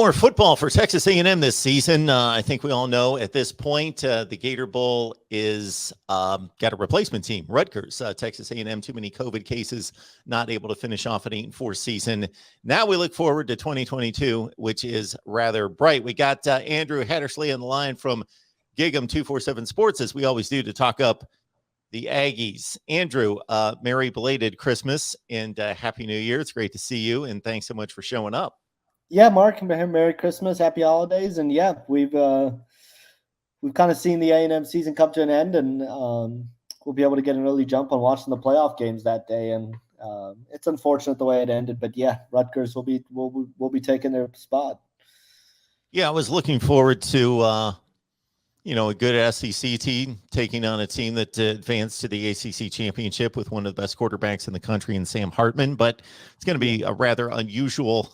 more football for Texas A&M this season. I think we all know at this point the Gator Bowl is got a replacement team, Rutgers. Texas A&M, too many COVID cases, not able to finish off an 8-4 season. Now we look forward to 2022, which is rather bright. We got Andrew Hattersley on the line from Gig'em 247 Sports, as we always do, to talk up the Aggies. Andrew, merry belated Christmas and Happy New Year. It's great to see you, and thanks so much for showing up. Yeah, Mark, Merry Christmas, Happy Holidays, and yeah, we've kind of seen the A&M season come to an end, and we'll be able to get an early jump on watching the playoff games that day. And it's unfortunate the way it ended, but yeah, Rutgers will be taking their spot. Yeah, I was looking forward to a good SEC team taking on a team that advanced to the ACC championship with one of the best quarterbacks in the country in Sam Hartman. But it's going to be a rather unusual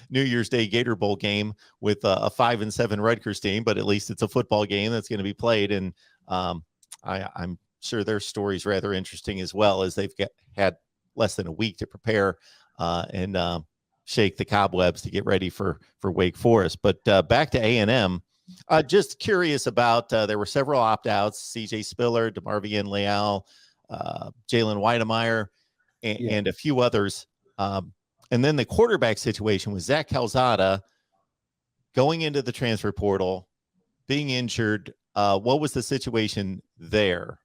New Year's Day Gator Bowl game with a 5-7 Rutgers team, but at least it's a football game that's going to be played. And I'm sure their story's rather interesting as well, as they've had less than a week to prepare and shake the cobwebs to get ready for Wake Forest. But back to A&M. Just curious about, there were several opt-outs, CJ Spiller, DeMarvion Leal, Jalen Weidemeyer, and a few others. And then the quarterback situation was Zach Calzada going into the transfer portal, being injured. What was the situation there?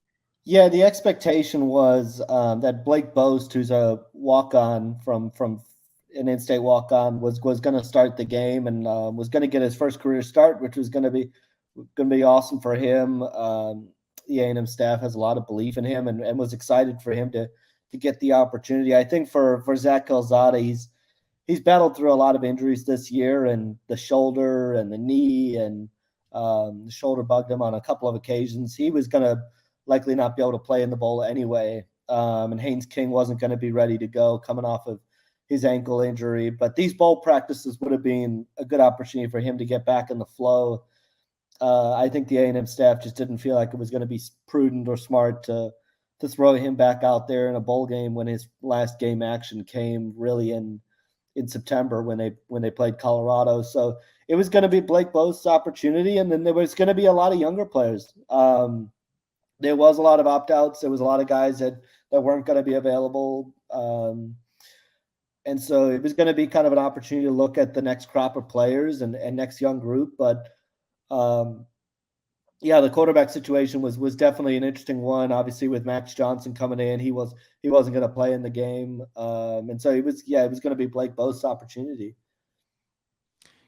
Yeah, the expectation was that Blake Boast, who's a walk-on from an in-state walk-on, was going to start the game and was going to get his first career start, which was going to be awesome for him. The A&M staff has a lot of belief in him and was excited for him to get the opportunity. I think for Zach Calzada, he's battled through a lot of injuries this year, and the shoulder and the knee, and the shoulder bugged him on a couple of occasions. He was going to likely not be able to play in the bowl anyway, and Haynes King wasn't going to be ready to go coming off of his ankle injury. But these bowl practices would have been a good opportunity for him to get back in the flow. I think the A&M staff just didn't feel like it was going to be prudent or smart to throw him back out there in a bowl game when his last game action came really in September when they played Colorado. So it was going to be Blake Boast's opportunity, and then there was going to be a lot of younger players. There was a lot of opt-outs. There was a lot of guys that weren't going to be available. And so it was going to be kind of an opportunity to look at the next crop of players and next young group. But the quarterback situation was definitely an interesting one. Obviously, with Max Johnson coming in, he wasn't going to play in the game, and so it was going to be Blake Boast's opportunity.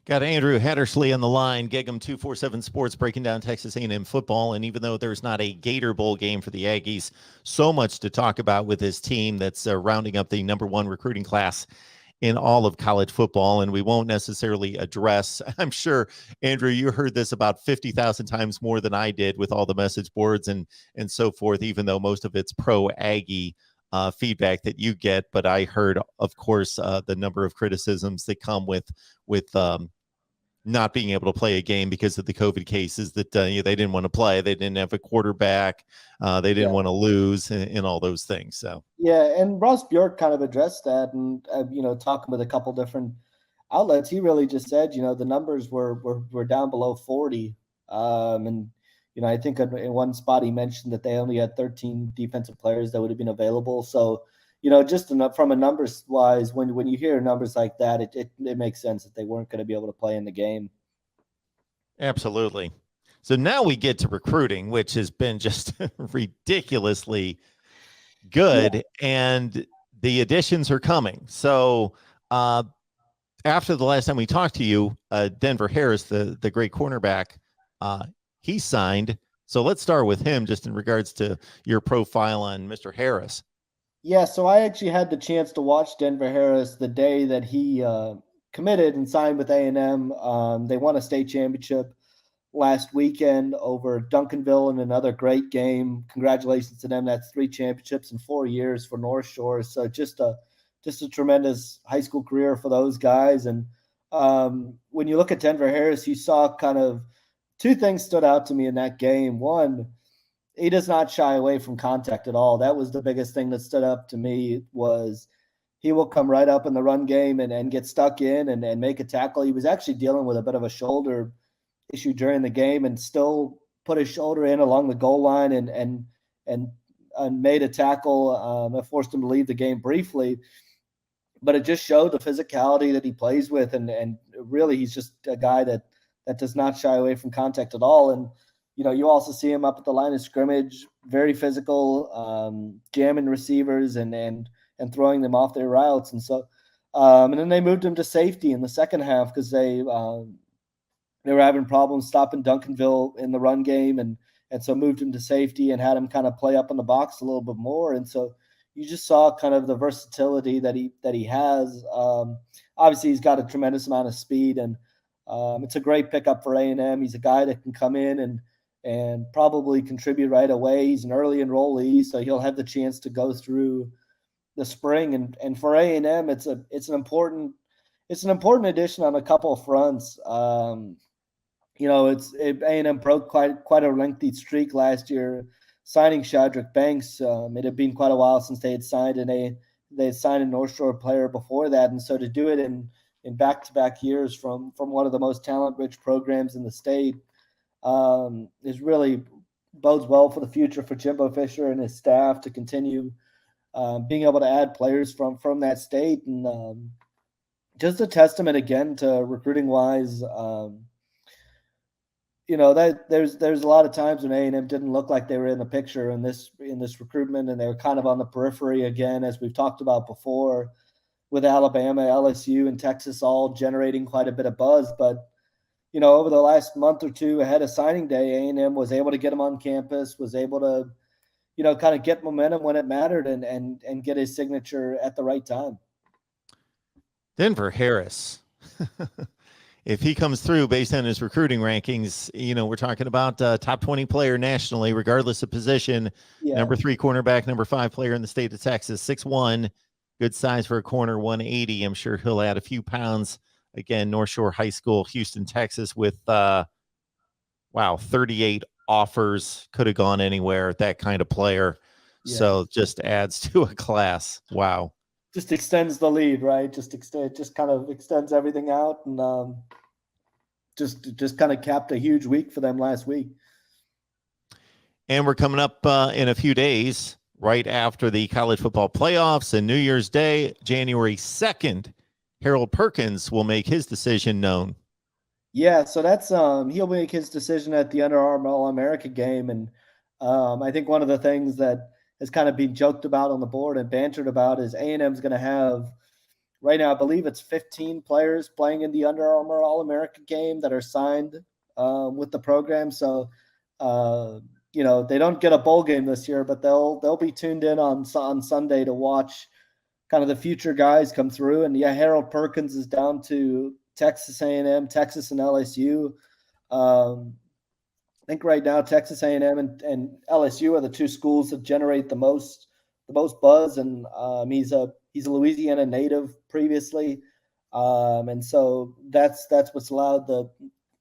Got Andrew Hattersley on the line, Gig'em 247 Sports, breaking down Texas A&M football. And even though there's not a Gator Bowl game for the Aggies, so much to talk about with this team that's rounding up the #1 recruiting class in all of college football. And we won't necessarily address, I'm sure, Andrew, you heard this about 50,000 times more than I did with all the message boards and so forth, even though most of it's pro-Aggie feedback that you get. But I heard, of course, the number of criticisms that come with not being able to play a game because of the COVID cases, that they didn't want to play. They didn't have a quarterback. They didn't want to lose and all those things. So yeah, and Ross Bjork kind of addressed that, and talking with a couple different outlets, he really just said the numbers were down below 40, and I think in one spot he mentioned that they only had 13 defensive players that would have been available. So just from a numbers wise, when you hear numbers like that, it makes sense that they weren't going to be able to play in the game. Absolutely. So now we get to recruiting, which has been just ridiculously good, and the additions are coming. So after the last time we talked to you, Denver Harris, the great cornerback, he signed. So let's start with him, just in regards to your profile on Mr. Harris. Yeah, so I actually had the chance to watch Denver Harris the day that he committed and signed with A&M. They won a state championship last weekend over Duncanville in another great game. Congratulations to them. That's 3 championships in 4 years for North Shore. So just a tremendous high school career for those guys. And when you look at Denver Harris, you saw kind of 2 things stood out to me in that game. One, he does not shy away from contact at all. That was the biggest thing that stood up to me, was he will come right up in the run game and get stuck in and make a tackle. He was actually dealing with a bit of a shoulder issue during the game and still put his shoulder in along the goal line and made a tackle that forced him to leave the game briefly. But it just showed the physicality that he plays with, and really he's just a guy that does not shy away from contact at all. And you also see him up at the line of scrimmage, very physical, jamming receivers and throwing them off their routes. And so, and then they moved him to safety in the second half because they were having problems stopping Duncanville in the run game, and so moved him to safety and had him kind of play up in the box a little bit more. And so you just saw kind of the versatility that he has. Obviously, he's got a tremendous amount of speed, and it's a great pickup for A&M. He's a guy that can come in and probably contribute right away. He's an early enrollee, so he'll have the chance to go through the spring. And for A&M, it's an important addition on a couple of fronts. A&M broke quite a lengthy streak last year, signing Shadrack Banks. It had been quite a while since they had signed a North Shore player before that, and so to do it in back-to-back years from one of the most talent-rich programs in the state is really bodes well for the future for Jimbo Fisher and his staff to continue being able to add players from that state. And just a testament again to recruiting-wise. That there's a lot of times when A&M didn't look like they were in the picture in this recruitment, and they were kind of on the periphery again, as we've talked about before, with Alabama, LSU, and Texas all generating quite a bit of buzz. But over the last month or two ahead of signing day, A&M was able to get him on campus, was able to kind of get momentum when it mattered, and get his signature at the right time. Denver Harris. If he comes through based on his recruiting rankings, we're talking about top 20 player nationally, regardless of position. Yeah. Number 3 cornerback, number 5 player in the state of Texas, 6'1", good size for a corner, 180. I'm sure he'll add a few pounds. Again, North Shore High School, Houston, Texas, with 38 offers. Could have gone anywhere. That kind of player. Yeah. So just adds to a class. Wow. Just extends the lead, right? Just kind of extends everything out, and just kind of capped a huge week for them last week. And we're coming up in a few days, right after the college football playoffs and New Year's Day, January 2nd. Harold Perkins will make his decision known. Yeah, so that's he'll make his decision at the Under Armour All-America game, and I think one of the things that has kind of been joked about on the board and bantered about is A&M's going to have, right now, I believe it's 15 players playing in the Under Armour All-America game that are signed with the program. So, they don't get a bowl game this year, but they'll be tuned in on Sunday to watch kind of the future guys come through. And yeah, Harold Perkins is down to Texas A&M, Texas and LSU. I think right now Texas A&M and LSU are the two schools that generate the most buzz, and he's a Louisiana native previously, and so that's what's allowed the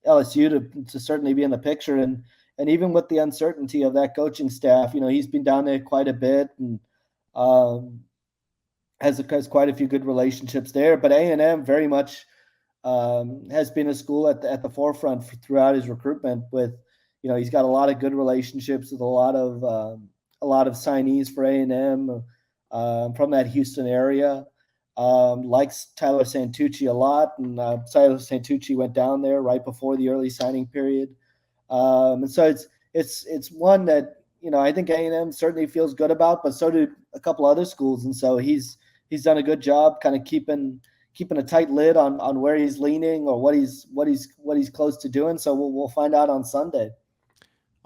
LSU to certainly be in the picture, and even with the uncertainty of that coaching staff, he's been down there quite a bit and has quite a few good relationships there. But A&M very much has been a school at the forefront throughout his recruitment with. He's got a lot of good relationships with a lot of signees for A&M from that Houston area. Likes Tyler Santucci a lot, and Tyler Santucci went down there right before the early signing period. And so it's one that I think A&M certainly feels good about, but so do a couple other schools. And so he's done a good job kind of keeping a tight lid on where he's leaning or what he's close to doing. So we'll find out on Sunday.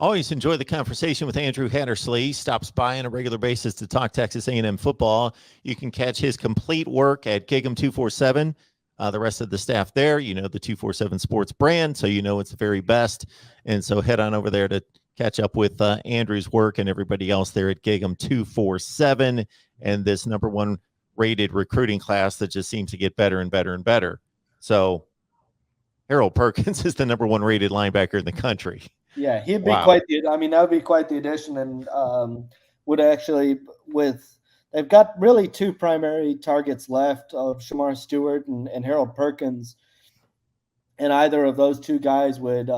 Always enjoy the conversation with Andrew Hattersley. He stops by on a regular basis to talk Texas A&M football. You can catch his complete work at Gig 'em 247. The rest of the staff there, the 247 Sports brand, so it's the very best. And so head on over there to catch up with Andrew's work and everybody else there at Gig 'em 247 and this number 1 rated recruiting class that just seems to get better and better and better. So Harold Perkins is the number 1 rated linebacker in the country. Yeah, he'd be that would be quite the addition, and would actually, with they've got really two primary targets left of Shamar Stewart and Harold Perkins, and either of those two guys would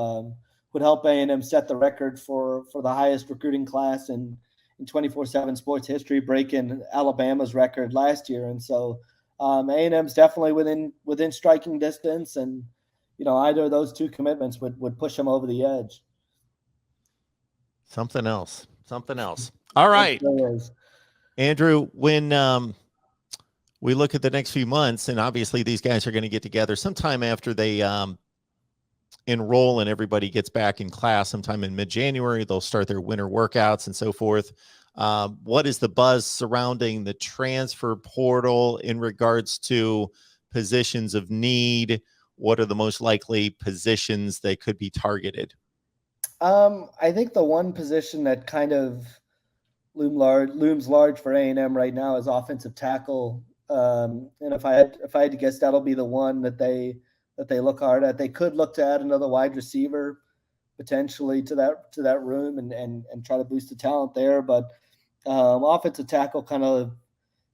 help A&M set the record for the highest recruiting class in 24/7 sports history, breaking Alabama's record last year. And so A&M's definitely within striking distance, and either of those two commitments would push them over the edge. Something else. All right, Andrew, when we look at the next few months, and obviously these guys are going to get together sometime after they enroll and everybody gets back in class sometime in mid-January. They'll start their winter workouts and so forth. What is the buzz surrounding the transfer portal in regards to positions of need? What are the most likely positions that could be targeted? I think the one position that kind of looms large for A&M right now is offensive tackle. And if I had to guess, that'll be the one that they look hard at. They could look to add another wide receiver potentially to that room and try to boost the talent there. But offensive tackle kind of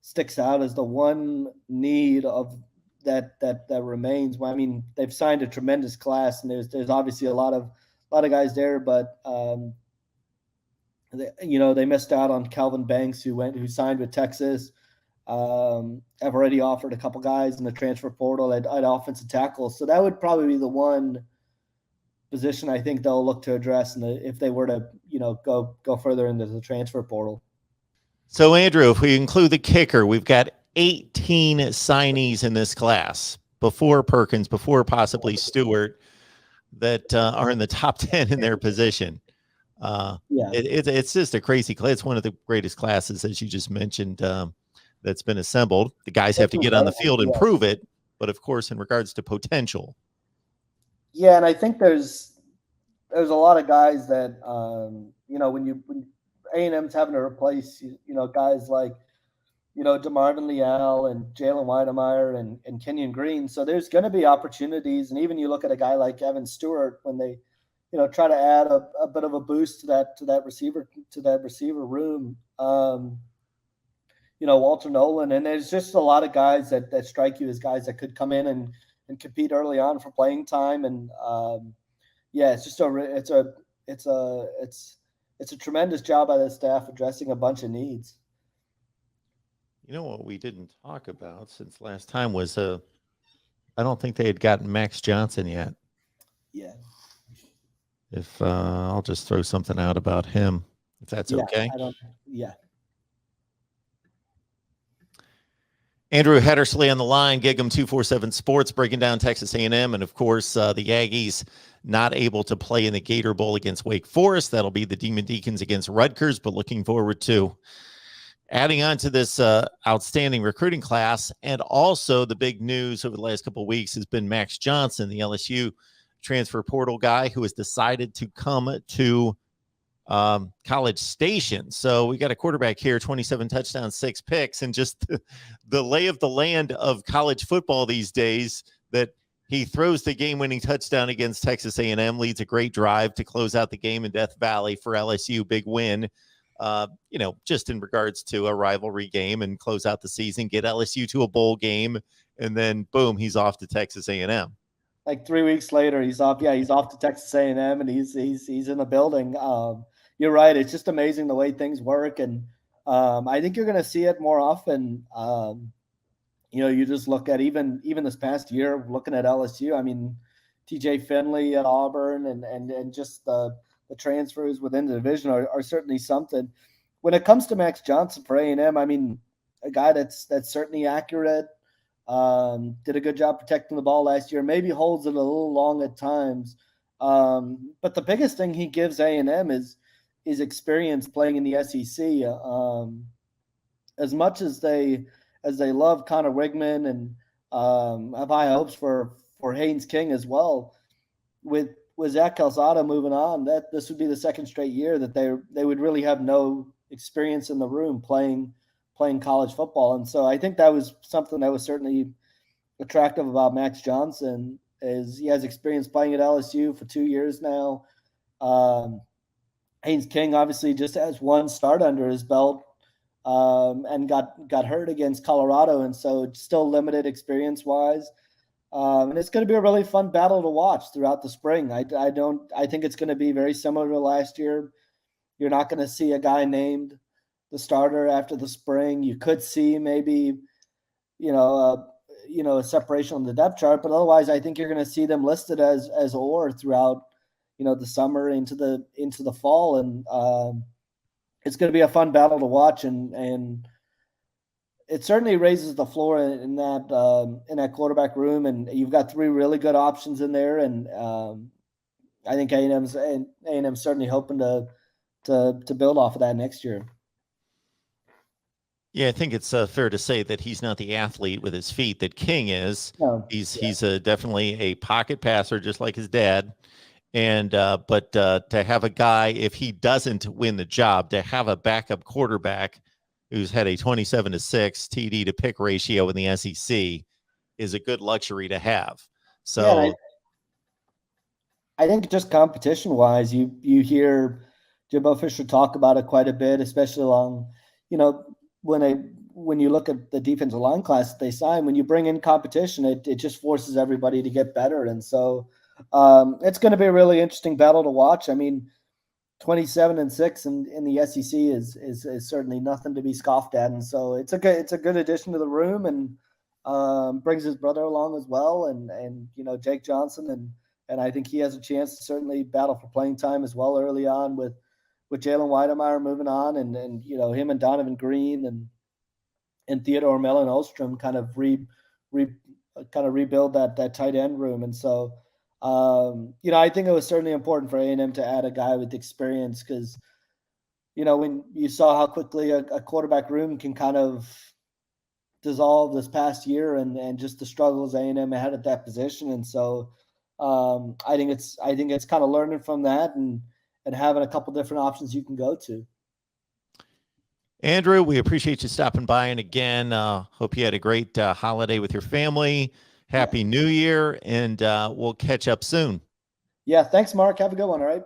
sticks out as the one need of that remains. Well, I mean, they've signed a tremendous class, and there's obviously a lot of guys there, but they missed out on Calvin Banks, who signed with Texas. I've already offered a couple guys in the transfer portal at offensive tackle, so that would probably be the one position I think they'll look to address if they were to go further into the transfer portal. So, Andrew, if we include the kicker, we've got 18 signees in this class before Perkins, before possibly Stewart, that are in the top 10 in their position. It's just a crazy class. It's one of the greatest classes, as you just mentioned, that's been assembled. The guys have to get on the field and prove it, but of course, in regards to potential. Yeah, and I think there's a lot of guys that when A&M's having to replace guys like DeMarvin Leal and Jalen Weidemeyer and Kenyon Green. So there's going to be opportunities, and even you look at a guy like Evan Stewart when they try to add a bit of a boost to that receiver room. Walter Nolan, and there's just a lot of guys that strike you as guys that could come in and compete early on for playing time. And it's just it's a tremendous job by the staff addressing a bunch of needs. You know what we didn't talk about since last time was I don't think they had gotten Max Johnson yet. Yeah. If I'll just throw something out about him, if that's okay. Andrew Heddersley on the line, Gig'em 247 Sports, breaking down Texas A&M, and of course the Aggies not able to play in the Gator Bowl against Wake Forest. That'll be the Demon Deacons against Rutgers, but looking forward to adding on to this outstanding recruiting class. And also the big news over the last couple of weeks has been Max Johnson, the LSU transfer portal guy who has decided to come to College Station. So we got a quarterback here, 27 touchdowns, 6 picks, and just the lay of the land of college football these days, that he throws the game-winning touchdown against Texas A&M, leads a great drive to close out the game in Death Valley for LSU. Big win, just in regards to a rivalry game, and close out the season, get LSU to a bowl game, and then boom, he's off to Texas A&M. Like 3 weeks later, he's off. Yeah, he's off to Texas A&M, and he's in the building. You're right. It's just amazing the way things work, and I think you're going to see it more often. You just look at even this past year, looking at LSU. I mean, TJ Finley at Auburn, and just the transfers within the division are certainly something. When it comes to Max Johnson for A&M, I mean, a guy that's certainly accurate. Did a good job protecting the ball last year. Maybe holds it a little long at times. But the biggest thing he gives A&M is experience playing in the SEC. As much as they love Connor Wigman and have high hopes for Haynes King as well, with Zach Calzada moving on, that this would be the second straight year that they would really have no experience in the room playing college football. And so I think that was something that was certainly attractive about Max Johnson, is he has experience playing at LSU for 2 years now. Haynes King obviously just has one start under his belt and got hurt against Colorado, and so it's still limited experience wise. And it's going to be a really fun battle to watch throughout the spring. I think it's going to be very similar to last year. You're not going to see a guy named the starter after the spring. You could see maybe, a separation on the depth chart, but otherwise, I think you're going to see them listed as or throughout, the summer into the fall, and it's going to be a fun battle to watch, and it certainly raises the floor in that quarterback room, and you've got three really good options in there, and I think A&M's certainly hoping to build off of that next year. Yeah, I think it's fair to say that he's not the athlete with his feet that King is. No, he's definitely a pocket passer, just like his dad. And but to have a guy, if he doesn't win the job, to have a backup quarterback who's had a 27-6 TD to pick ratio in the SEC is a good luxury to have. So yeah, I think just competition wise, you hear Jimbo Fisher talk about it quite a bit, especially along, when you look at the defensive line class that they sign, when you bring in competition, it just forces everybody to get better. And so it's going to be a really interesting battle to watch. I mean, 27-6 in the SEC is certainly nothing to be scoffed at. And so it's a good addition to the room, and brings his brother along as well. And Jake Johnson, and I think he has a chance to certainly battle for playing time as well early on with Jalen Weidemeyer moving on, and him and Donovan Green and Theodore Mellon Ostrom kind of rebuild that tight end room. And so I think it was certainly important for A&M to add a guy with experience, because when you saw how quickly a quarterback room can kind of dissolve this past year, and just the struggles A&M had at that position. And so I think it's kind of learning from that, and having a couple different options you can go to. Andrew, we appreciate you stopping by. And again, hope you had a great holiday with your family. Happy New Year, and we'll catch up soon. Yeah, thanks, Mark. Have a good one. All right.